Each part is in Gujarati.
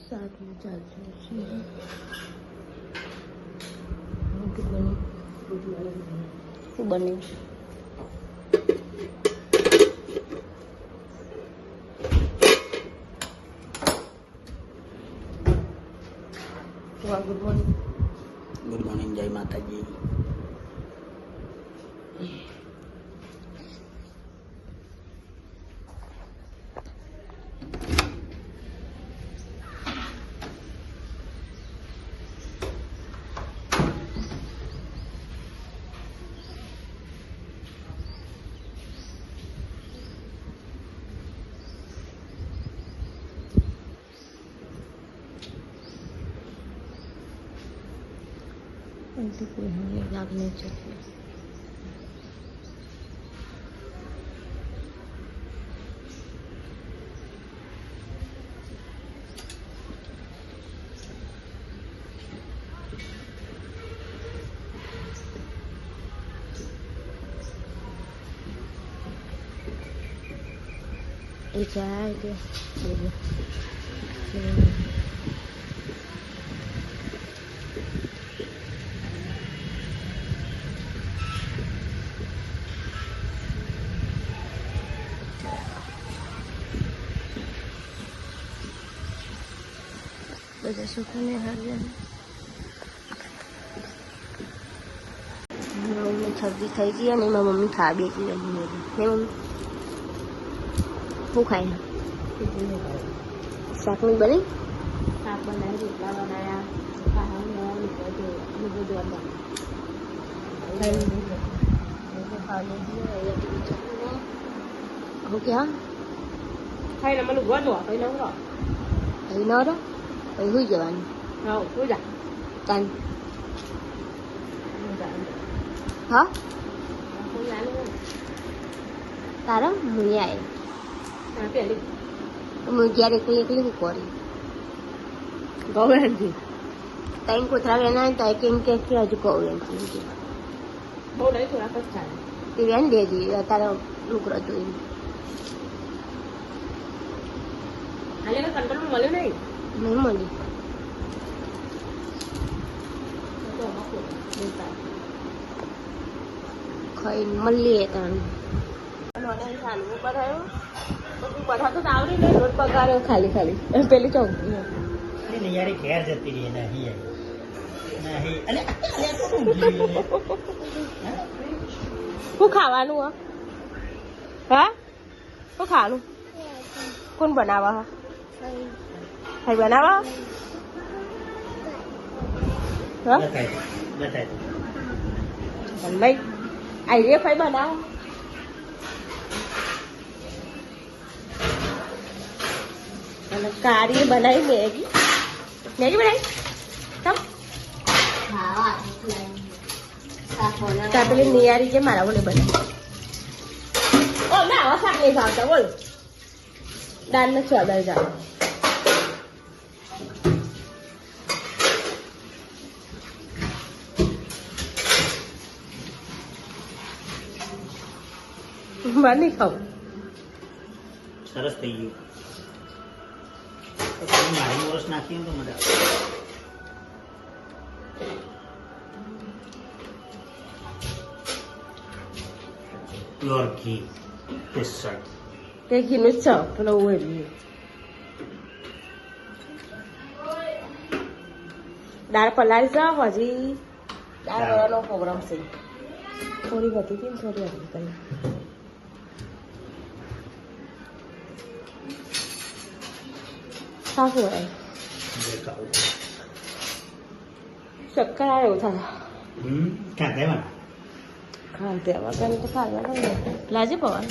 શાકનું ચાલતું છે. શું બન્યું? Good morning. Good morning. જય માતાજી. तो कोई हमें लागने चाहिए. ये चाय दे. બધા સુખાને હાર્યા. મમ્મી છબી થઈ ગઈ અને એમાં મમ્મી ખા બેઠી ને મમ્મી શું ખાય? શાકની બની? શાક બનાવી, રોટલા બનાવ્યા, હું ક્યાં ખાઈને મને ગોદવા કઈ નવરો કઈ નવરો પછી સુઈ જવાનું. હા સુઈ જા તાન. હા તારા હું આવે હું જ્યારે કોઈ એકલી હું કરી ગૌરંજી તાઈ કોથરા વેના તાઈ કેમ કે હજુ ગૌરંજી બહુ નહીં થોડાક જ ચાલે તે વેન દેજી તારો લુકડો જોઈ હાલે કંટ્રોલ મળ્યો નહીં મળી ખાઈ મળીએ તને બનાવ્યો બનાવતો તો આવડી ને રોજ પગાર્યો ખાલી ખાલી પેલી ચોક યાર ઘેર જતી રહી નહીં શું ખાવાનું? હા શું ખાવાનું? કોણ બનાવા? ભાઈ બનાવા? ભાઈ આઈ ભાઈ બનાવો. અને કારી બનાવી મેગી બનાવી તમ પેલી નિયારી છે મારા બોલે બનાવી. ઓ ના આવા શાક નહીં ખાવતા બોલો. દાળ ને સ્વાદ જાવ. મારે નહીં ખાવું. સરસ થઈ ગયું. મારી મોરસ નાખી તો મજા પ્યોર ઘી તે ઘીનું જ છે પેલો હોય. દાળ પલાળી છે હજી દાળ કરવાનો પ્રોગ્રામ છે. થોડી વધી હતી ને થોડી વધી કરી સારું હોય. શક્કર આવે એવું થાય. ખાધ્યા વગર તો ખાવા લાજે પવન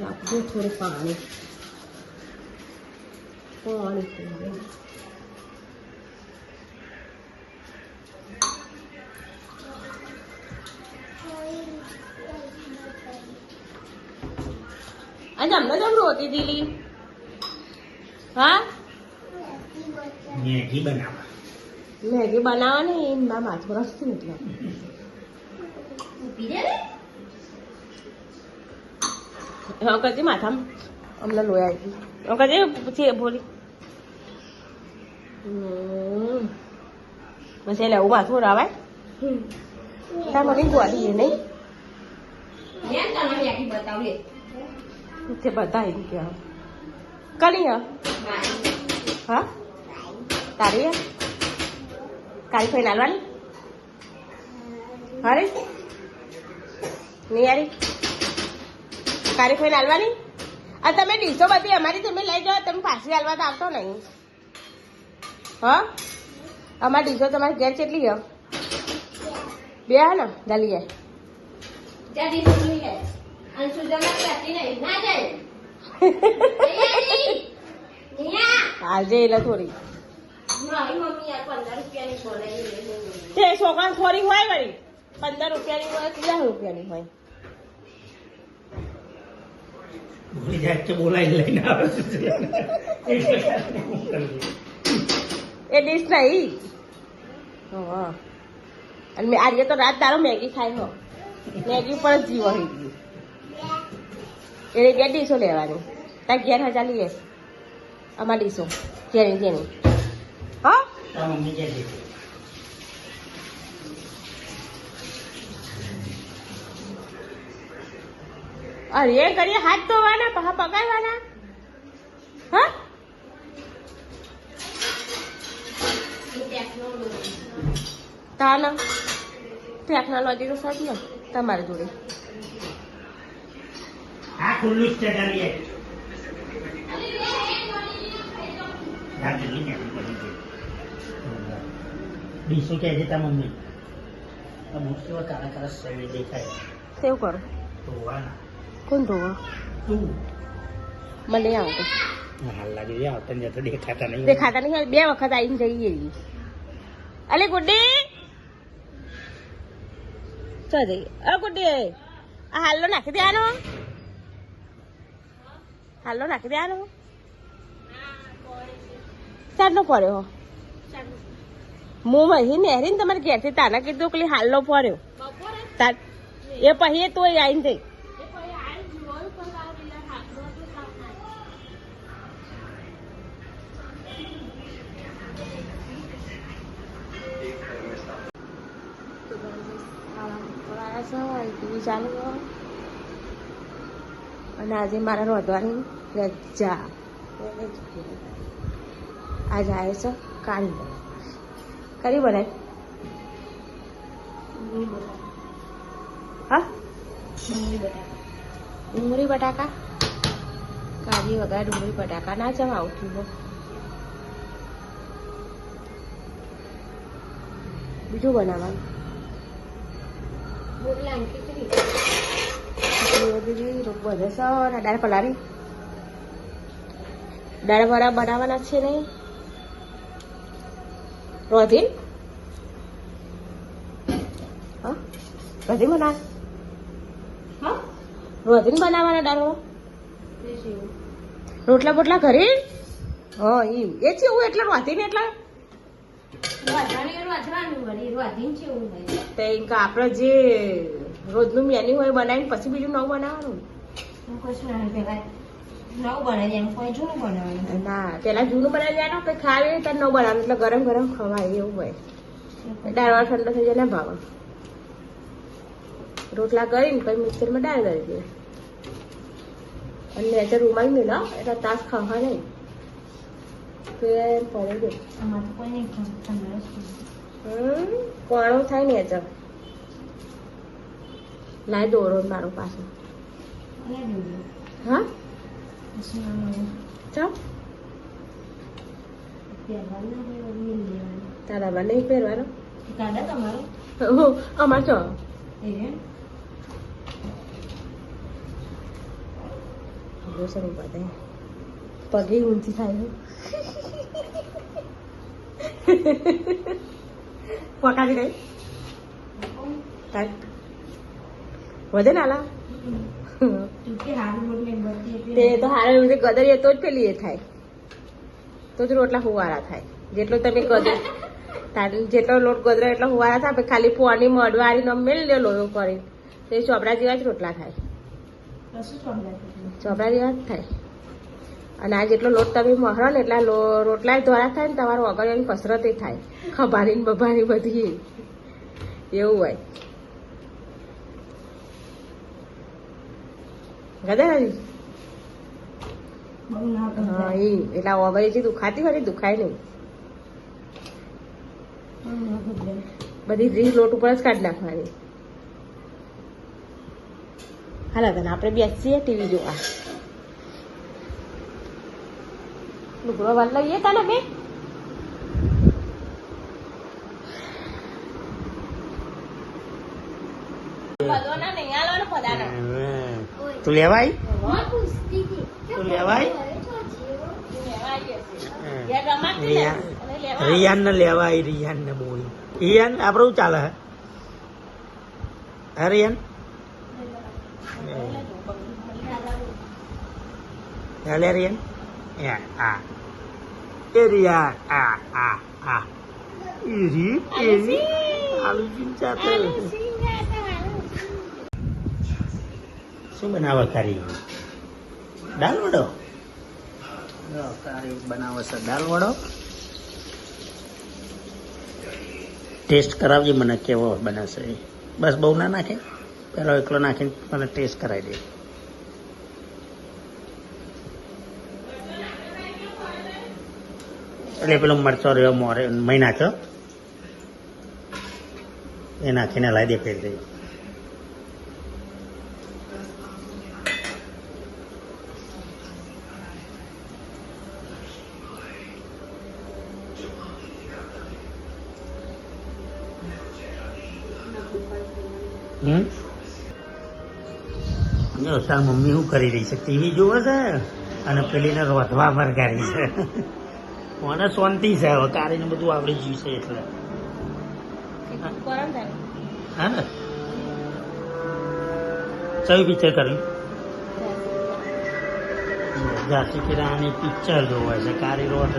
રાખજો. થોડું પાણી આજે અમને જમ રોતી દીલી. હા મેગી બનાવવાની ના માથું રસતું એટલે હા કરતી માથામાં અમને લોહી આવી ગયું કજે પૂછી બોલી પછી એટલે એવું માથું રાવાય તાર મને બોલી નહીં તે બતાવી કે કલી હા તારી કાળી ફઈ નાલવાની અરે નહીં યારી કાળી ફઈ નાલવાની આ તમે ડીશો બધી અમારી તમે લઈ જાઓ તમે પાછી હાલવા તો આવતો નહીં હા અમારી ડીશો તમારી ઘેર કેટલી હે બે હે ને ચાલી જાય હાલજે એટલે થોડી તે છોકરા થોડી હોય વળી 15 રૂપિયાની હોય 10 રૂપિયાની હોય એ ડીશ નહીં અને આજે તો રાત તારો મેગી ખાઈ હો મેગી પર જીવ હોય એટલે બે ડીશો લેવાની તાર ઘેર હજા લઈએ અમારી ડીશો જેની જેની હા અરે કરીએ હાથ ધોવાના પહા પગાડવાના હા તાના ટેકનોલોજી તો સાચ ને તમારી જોડે આ ખુલ્લું જ છે ડાલીએ ડીસો કે છે તા મમ્મી આ મૂર્તિઓ કાળા કાળા શરીર દેખાય તેવું કરો ધોવાના કોણ ધોવા તું મને આવતું હાલ લાગી જાય આવતા જતા દેખાતા નહીં બે વખત આવીને જઈએ અલે ગુડ્ડી ચો જઈએ અરે ગુડ્ડી આ હાલો નાખી દેવાનો ચારનો પડ્યો હું મહી નેહરીને તમારે ઘેરથી તાના કીધું કે હાલો પડ્યો એ પછી તો આવીને જઈ ચાલુ અને આજે મારા રોધવાની રજા આજે આવે છે કરી બનાવી હા ડુંગળી બટાકા કાળી વગર ડુંગળી બટાકા ના જવા આવતું બીજું બનાવવાનું દાળ પલાળી દાળ વડા બનાવવાના છે નહીં રોધીન રોધીન બનાવ રોધીન બનાવવાના દાળ રોટલા બોટલા ઘરે હા એમ એ છે એવું એટલે રોધીન એટલે આપડે જે રોજનું મેન્યુ હોય બનાવીને પછી બીજું નવું બનાવવાનું ના પેલા જૂનું બનાવી દેવાનું પછી ખાવી ત્યારે નવું બનાવવાનું એટલે ગરમ ગરમ ખવાય એવું હોય દાળ ઠંડો થઈ જાય ને ભાવ રોટલા કરીને પછી મિક્સરમાં દાળ કરી દે અને એટલે રૂમાલ મેળો એટલે તાસ ખાવા નહીં પડે દે કોણું થાય ને અચક લાય દોરો મારો પાછો હા ચાલ તારા બા નહીં પહેરવાનો અમાર છો પગે ઊંચી થાય પકાવી રહી વધે નાલા તે તો હારે ગદર તો જ પેલી એ થાય તો જ રોટલા હુવારા થાય જેટલો તમે ગદર જેટલો લોટ ગદરો એટલો હુવારા થાય ખાલી પોની મડવારી ન મેળ લે લોયો કરી તો એ ચોપડા જેવા જ રોટલા થાય ચોપડા જેવા જ થાય અને આ જેટલો લોટ તમે મહરો ને એટલા રોટલા ધોરા થાય ને તમારું વગરની કસરત થાય ખભાની બભાની બધી એવું હોય ગદા હા એ એટલે વગરે જે દુખાતી હોય ને દુખાય નહીં બધી રીત લોટ ઉપર જ કાઢી નાખવાની હાલો તને આપણે બેસીએ ટીવી જોવા લુગડો વાળ લઈએ તને બે તું લેવાય તું લેવાય રિયાન ને લેવાય રિયાન ને બોલ રિયાન આપડે શું ચાલે હે રિયાન ચાલે રિયાન આ એ રિયાન આ એરી આલુ ચિંતા શું બનાવે કારી દાલ વડો કારી બનાવે છે દાલ વડો ટેસ્ટ કરાવજે મને કેવો બનાવશે બસ બહુ ના નાખે પેલો એકલો નાખીને મને ટેસ્ટ કરાવી દે એટલે પેલો મરચો રહ્યો મોરે મહી નાખ્યો એ નાખીને લાવી દે ફેર દઈ તાર મમ્મી શું કરી રહી છે ટીવી જોવે છે અને પેલીને રોધવા મરગારી છે મને શાંતિ છે હવે કારીને બધું આવડી ગયું છે એટલે હા ને કયું પિક્ચર કર્યું જાતિ કિરાની પિક્ચર જોવે છે કારી રોડ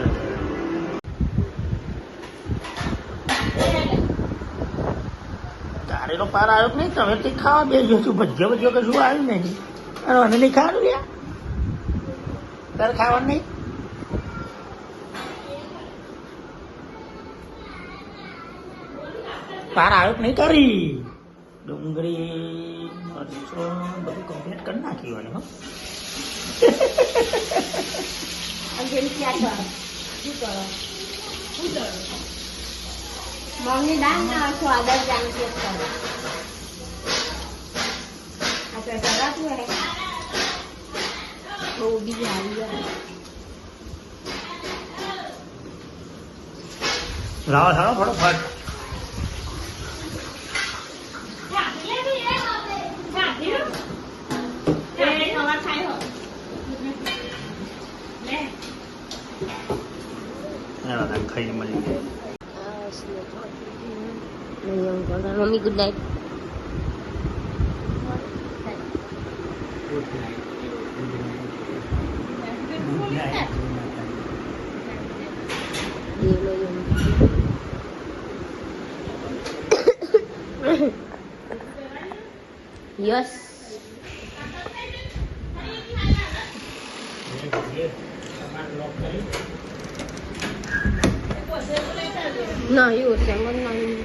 કારીનો પાર આવ્યો નહીં તમે તે ખાવા બેસજો છું ભજ્યો કશું આવ્યું નહીં અને મને નહીં ખાવાનું યાર તારે ખાવાનું નહીં પાર આવ્યો નહીં કરી ડુંગળી મરચો બધું કમ્પ્લીટ કરી નાખ્યું હો મમ્મી દાળ ના સ્વાદ જ જાણતી કરો આપણે કરાતું હે બહુ બી આવી જાય લાવો સારો ફટોફટ ખાઈ મળી જાય મમ્મી ગુડ નાઇટ યસ નહીં ઓછા નહીં